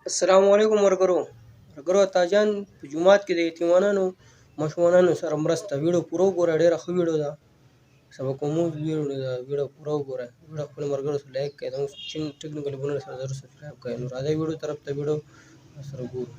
السلام علیکم ورګرو تاجان په جومات کې د یتیمانو ماشومانو سره مرسته ویډیو پوره وګوره ډیره ښه ویډیو ده سبق مو ویډیو ده ویډیو پوره وګوره ویډیو خپل مرګرو سره لایک کړئ نو چې ټیکنیکل بنر سره ضرور سبسکرایب کړئ نو راځي ویډیو طرف ته ویډیو سره ګورو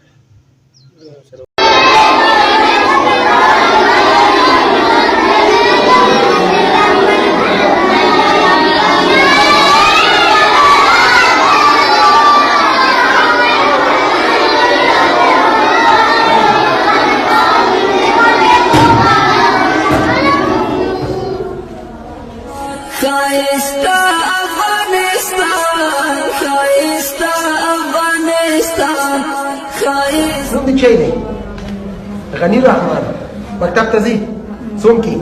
خایستا افغانستان خایستا افغانستان خایستا نوم دې چی دی غنی رحمان مکتب ته ځي څوم کې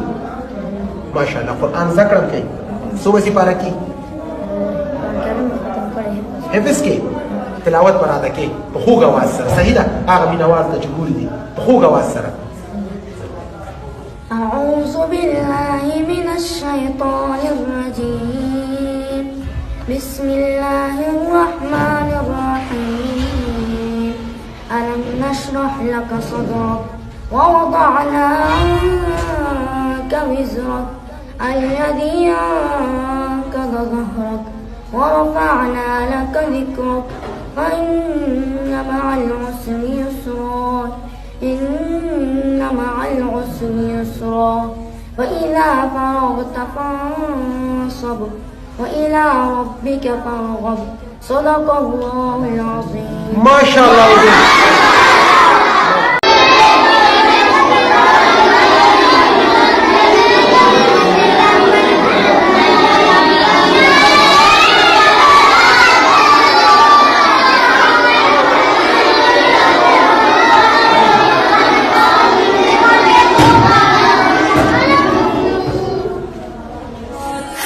ماشاءالله قرآن زده کړم کوي څو بسې پاره کې حفظ کې تلاوت پر ادا کې په خوږ اواز سره صحیح ده هغه مینوال ته چې ګوري دي په خوږ اواز سره أعوذ بالله من الشيطان الرجيم بسم الله الرحمن الرحيم ألم نشرح لك صدرك ووضعنا عنك وزرك الذي أنقض ظهرك ورفعنا لك ذكرك فإن مع العسر يسرا إن مع العسر يسرا فإذا فرغت فانصب وإلى ربك فارغب صدق الله العظيم ما شاء الله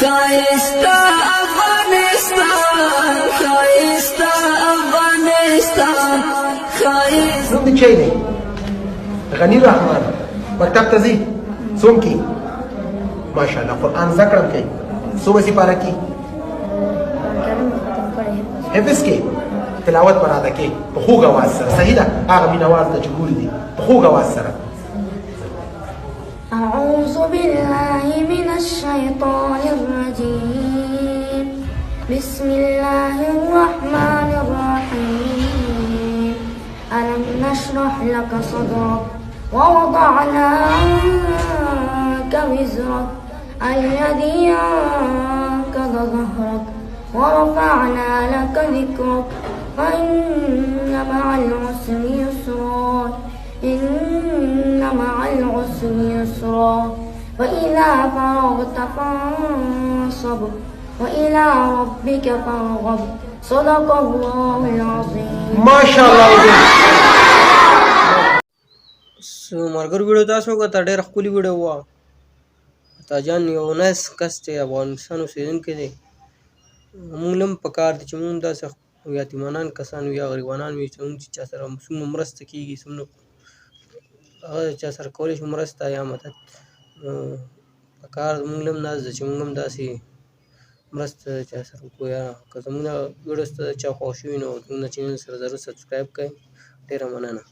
خایستا افغانستان خایستا افغانستان خایستا نوم دې چی دی غنی رحمان مکتب ته ځي څوم کې ماشاءالله قرآن زده کړم کوي څو بسې پاره کې حفظ کې تلاوت پر ادا کې په خوږ اواز سره صحیح ده هغه مینوال ته چې ګوري دي په خوږ اواز سره أعوذ بالله من الشيطان الرجيم بسم الله الرحمن الرحيم ألم نشرح لك صدرك ووضعنا عنك وزرك الذي أنقض ظهرك ورفعنا لك ذكرك فإن مع العسر يسرا إن مع العسر يسرا فإذا فرغت فانصب وإلى ربك فارغب صدق الله العظيم ما شاء الله مرګر ویډیو تاسو وکړه ډېر ښکلې ویډیو وه تاجان یو نایس کس دی افغانستان اوسېدونکی دی موږ هم په کار دي چې موږ داسې یتیمانان کسان وي یا غریبانان وي چې موږ چې چا سره څومره مرسته کېږي څومره هغه چا سره کولی شو مرسته یا مدد په کار موږ هم ناست ده چې موږ هم داسې مرسته چا سره وکړو یا که زموږ ویډیوز ته چا خوښ شوي نو زموږ چینل سره ضرور سبسکرایب کړئ ډېره مننه